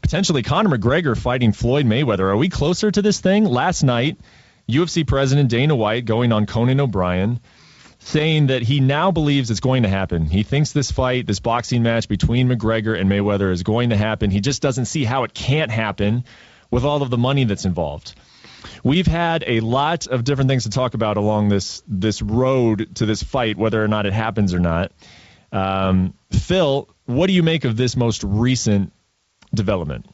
Potentially Conor McGregor fighting Floyd Mayweather. Are we closer to this thing? Last night, UFC president Dana White going on Conan O'Brien, saying that he now believes it's going to happen. He thinks this fight, this boxing match between McGregor and Mayweather is going to happen. He just doesn't see how it can't happen with all of the money that's involved. We've had a lot of different things to talk about along this road to this fight, whether or not it happens or not. Phil, what do you make of this most recent development?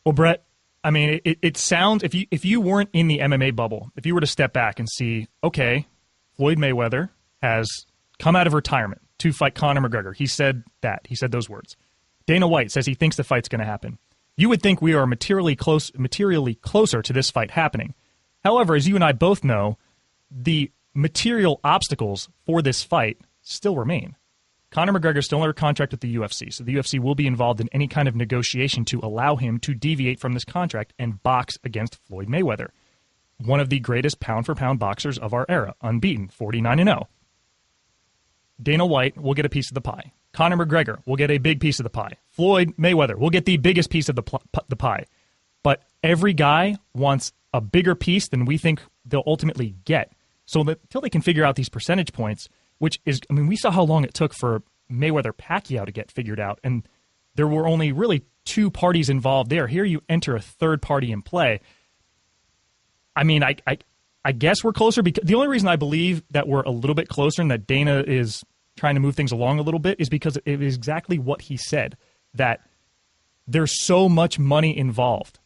Well, Brett, I mean, it sounds, if you weren't in the MMA bubble, if you were to step back and see, okay, Floyd Mayweather has come out of retirement to fight Conor McGregor. He said that. He said those words. Dana White says he thinks the fight's going to happen. You would think we are materially closer to this fight happening. However, as you and I both know, the material obstacles for this fight still remain. Conor McGregor is still under contract with the UFC, so the UFC will be involved in any kind of negotiation to allow him to deviate from this contract and box against Floyd Mayweather, one of the greatest pound-for-pound boxers of our era, unbeaten, 49-0. Dana White will get a piece of the pie. Conor McGregor will get a big piece of the pie. Floyd Mayweather will get the biggest piece of the pie. But every guy wants a bigger piece than we think they'll ultimately get. So until they can figure out these percentage points, which is, I mean, we saw how long it took for Mayweather-Pacquiao to get figured out, and there were only really two parties involved there. Here you enter a third party in play. I mean, I guess we're closer, because the only reason I believe that we're a little bit closer and that Dana is trying to move things along a little bit is because it is exactly what he said, that there's so much money involved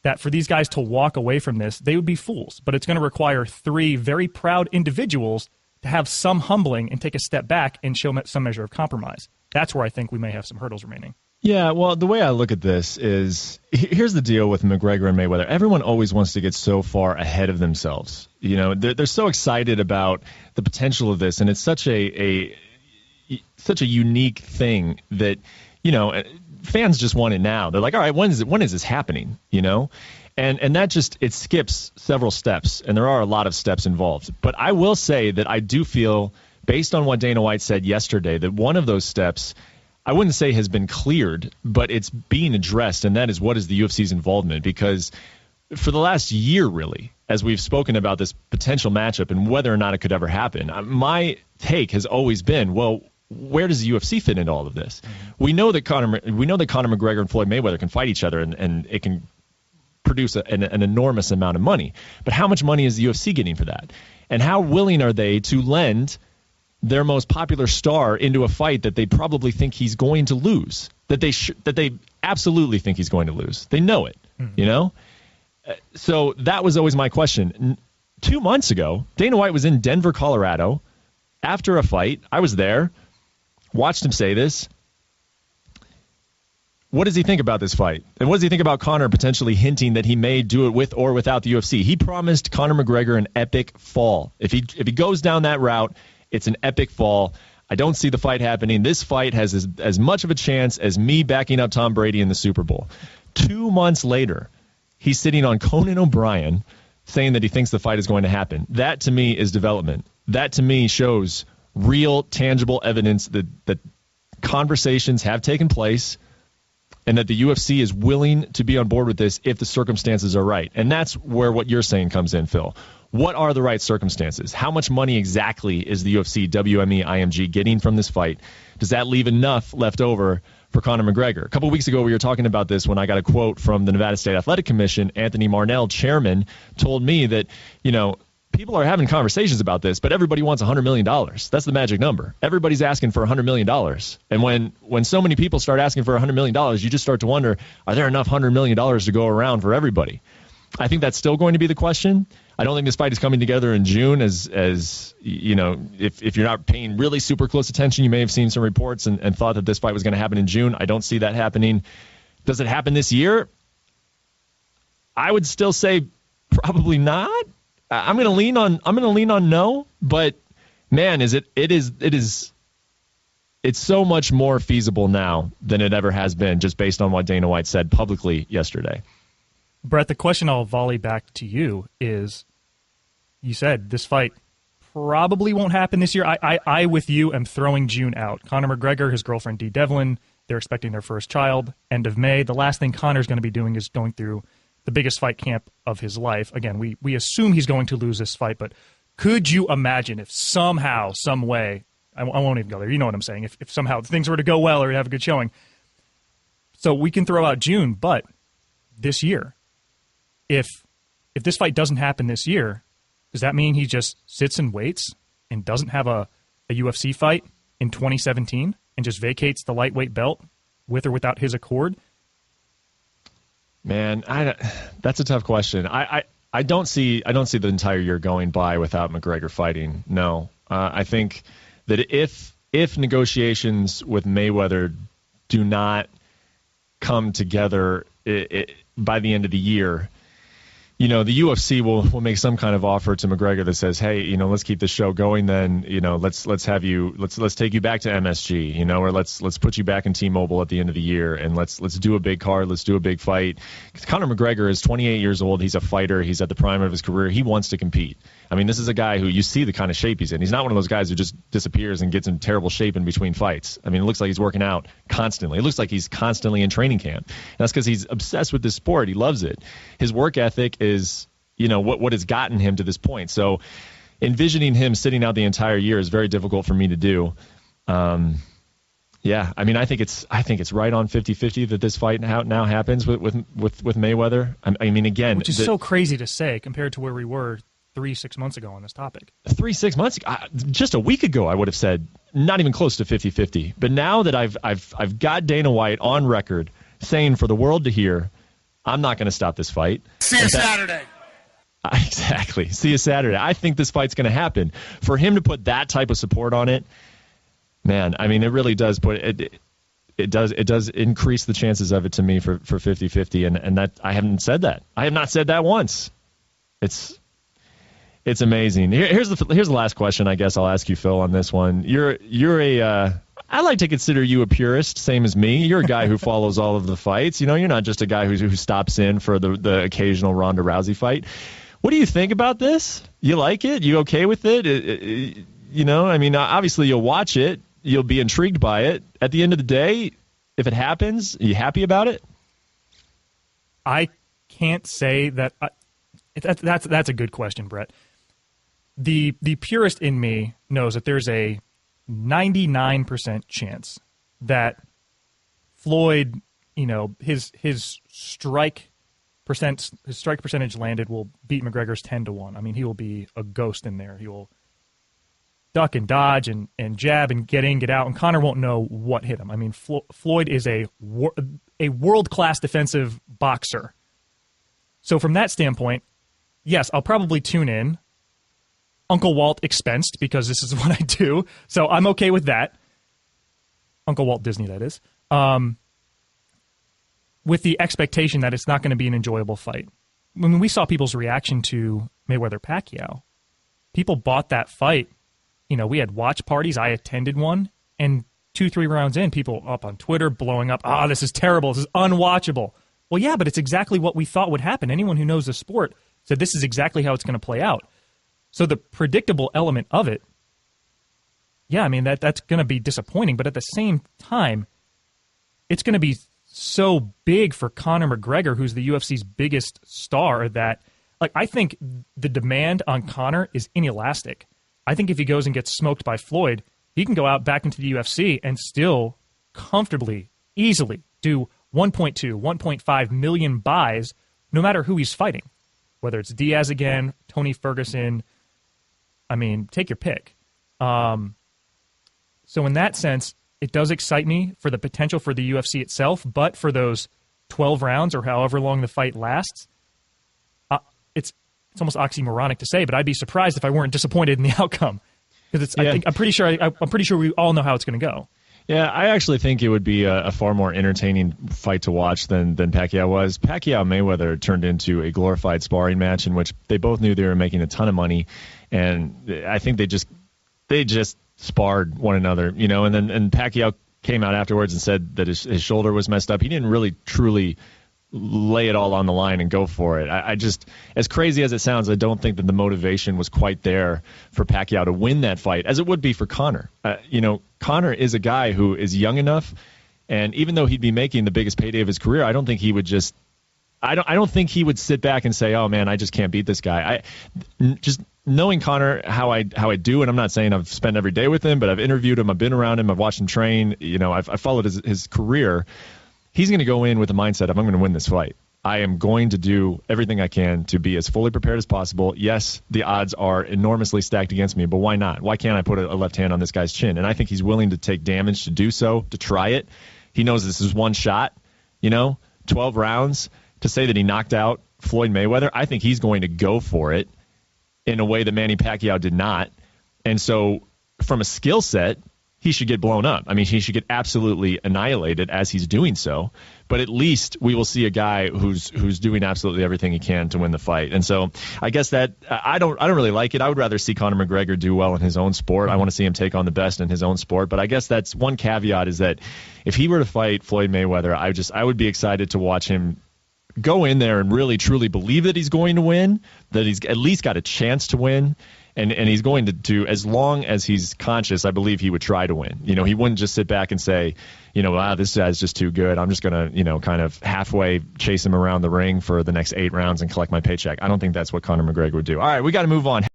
that for these guys to walk away from this, they would be fools. But it's going to require three very proud individuals to have some humbling and take a step back and show some measure of compromise. That's where I think we may have some hurdles remaining. Yeah, well, the way I look at this is, here's the deal with McGregor and Mayweather. Everyone always wants to get so far ahead of themselves. You know, they're so excited about the potential of this, and it's such a unique thing that, you know, fans just want it now. They're like, all right, when is this happening? You know, and that just, it skips several steps, and there are a lot of steps involved. But I will say that I do feel, based on what Dana White said yesterday, that one of those steps, I wouldn't say has been cleared, but it's being addressed, and that is what is the UFC's involvement. Because for the last year, really, as we've spoken about this potential matchup and whether or not it could ever happen, my take has always been, well, where does the UFC fit into all of this? Mm-hmm. We know that Conor McGregor and Floyd Mayweather can fight each other, and it can produce an enormous amount of money. But how much money is the UFC getting for that? And how willing are they to lend their most popular star into a fight that they probably think he's going to lose, that they absolutely think he's going to lose? They know it, you know? So that was always my question. 2 months ago, Dana White was in Denver, Colorado, after a fight. I was there, watched him say this. What does he think about this fight? And what does he think about Conor potentially hinting that he may do it with or without the UFC? He promised Conor McGregor an epic fall. If he goes down that route, it's an epic fall. I don't see the fight happening. This fight has as much of a chance as me backing up Tom Brady in the Super Bowl. 2 months later, he's sitting on Conan O'Brien saying that he thinks the fight is going to happen. That, to me, is development. That, to me, shows real, tangible evidence that conversations have taken place and that the UFC is willing to be on board with this if the circumstances are right. And that's where what you're saying comes in, Phil. What are the right circumstances? How much money exactly is the UFC, WME, IMG getting from this fight? Does that leave enough left over for Conor McGregor? A couple of weeks ago, we were talking about this when I got a quote from the Nevada State Athletic Commission. Anthony Marnell, chairman, told me that, you know, people are having conversations about this, but everybody wants $100 million. That's the magic number. Everybody's asking for $100 million. And when so many people start asking for $100 million, you just start to wonder, are there enough $100 million to go around for everybody? I think that's still going to be the question. I don't think this fight is coming together in June as you know, if you're not paying really super close attention, you may have seen some reports and thought that this fight was going to happen in June. I don't see that happening. Does it happen this year? I would still say probably not. I'm going to lean on no, but man, it's so much more feasible now than it ever has been, just based on what Dana White said publicly yesterday. Brett, the question I'll volley back to you is, you said this fight probably won't happen this year. I with you, am throwing June out. Conor McGregor, his girlfriend Dee Devlin, They're expecting their first child end of May. The last thing Conor's going to be doing is going through the biggest fight camp of his life. Again, we assume he's going to lose this fight, but could you imagine if somehow, some way, I won't even go there, you know what I'm saying, if somehow things were to go well or have a good showing. So we can throw out June, but this year, if this fight doesn't happen this year, does that mean he just sits and waits and doesn't have a UFC fight in 2017 and just vacates the lightweight belt with or without his accord? Man, that's a tough question. I don't see the entire year going by without McGregor fighting. No, I think that if negotiations with Mayweather do not come together by the end of the year, the UFC will make some kind of offer to McGregor that says, hey, let's keep the show going. Then, let's take you back to MSG, or let's put you back in T-Mobile at the end of the year, and let's do a big card, let's do a big fight. Conor McGregor is 28 years old. He's a fighter. He's at the prime of his career. He wants to compete. I mean, this is a guy who you see the kind of shape he's in. He's not one of those guys who just disappears and gets in terrible shape in between fights. I mean, it looks like he's working out constantly. It looks like he's constantly in training camp. And that's because he's obsessed with this sport. He loves it. His work ethic is, what has gotten him to this point. So envisioning him sitting out the entire year is very difficult for me to do. Yeah, I mean, I think it's right on 50-50 that this fight now happens with Mayweather. I mean, again, which is so crazy to say compared to where we were 3-6 months ago on this topic. 3-6 months ago, just a week ago, I would have said not even close to 50-50. But now that I've got Dana White on record saying for the world to hear, I'm not going to stop this fight. See you Saturday. Exactly. See you Saturday. I think this fight's going to happen. For him to put that type of support on it, man, I mean, it really does put it. It does increase the chances of it to me for 50-50, and that I haven't said that. I have not said that once. It's amazing. Here's the last question. I guess I'll ask you, Phil, on this one. You're a I like to consider you a purist, same as me. You're a guy who follows all of the fights. You're not just a guy who stops in for the occasional Ronda Rousey fight. What do you think about this? You like it? You okay with it? I mean, obviously you'll watch it. You'll be intrigued by it. At the end of the day, if it happens, are you happy about it? I can't say that. That's a good question, Brett. The purist in me knows that there's a 99% chance that Floyd, his strike percentage landed will beat McGregor's 10-1. I mean, he will be a ghost in there. He will duck and dodge and jab and get in, get out, and Conor won't know what hit him. I mean, Floyd is a world-class defensive boxer. So from that standpoint, yes, I'll probably tune in. Uncle Walt expensed, because this is what I do. So I'm okay with that. Uncle Walt Disney, that is. With the expectation that it's not going to be an enjoyable fight. When we saw people's reaction to Mayweather-Pacquiao, people bought that fight. We had watch parties. I attended one. And 2-3 rounds in, people up on Twitter blowing up, this is terrible. This is unwatchable. Well, yeah, but it's exactly what we thought would happen. Anyone who knows the sport said this is exactly how it's going to play out. So the predictable element of it, yeah, I mean, that's going to be disappointing. But at the same time, it's going to be so big for Conor McGregor, who's the UFC's biggest star, that I think the demand on Conor is inelastic. I think if he goes and gets smoked by Floyd, he can go out back into the UFC and still comfortably, easily do 1.2, 1.5 million buys, no matter who he's fighting. Whether it's Diaz again, Tony Ferguson, I mean, take your pick. So in that sense, it does excite me for the potential for the UFC itself, but for those 12 rounds or however long the fight lasts, it's almost oxymoronic to say, but I'd be surprised if I weren't disappointed in the outcome, because I'm pretty sure we all know how it's going to go. Yeah, I actually think it would be a far more entertaining fight to watch than Pacquiao was. Pacquiao-Mayweather turned into a glorified sparring match in which they both knew they were making a ton of money, and I think they just sparred one another, and Pacquiao came out afterwards and said that his shoulder was messed up. He didn't really truly lay it all on the line and go for it. I just, as crazy as it sounds, I don't think that the motivation was quite there for Pacquiao to win that fight, as it would be for Conor. Conor is a guy who is young enough And even though he'd be making the biggest payday of his career, I don't think he would just I don't think he would sit back and say, "Oh man, I just can't beat this guy." Just knowing Conor how I do, and I'm not saying I've spent every day with him, but I've interviewed him, I've been around him, I've watched him train. I've followed his career. He's going to go in with the mindset of, I'm going to win this fight. I am going to do everything I can to be as fully prepared as possible. Yes, the odds are enormously stacked against me, but why not? Why can't I put a left hand on this guy's chin? And I think he's willing to take damage to do so, to try it. He knows this is one shot, 12 rounds. To say that he knocked out Floyd Mayweather, I think he's going to go for it in a way that Manny Pacquiao did not. And so from a skill set, he should get blown up. I mean, he should get absolutely annihilated as he's doing so. But at least we will see a guy who's doing absolutely everything he can to win the fight. And so I guess that I don't really like it. I would rather see Conor McGregor do well in his own sport. I want to see him take on the best in his own sport. But I guess that's one caveat, is that if he were to fight Floyd Mayweather, I would be excited to watch him go in there and really truly believe that he's going to win, that he's at least got a chance to win, and he's going to do, as long as he's conscious, I believe he would try to win. He wouldn't just sit back and say, this guy's just too good. I'm just going to, kind of halfway chase him around the ring for the next 8 rounds and collect my paycheck. I don't think that's what Conor McGregor would do. All right, we got to move on.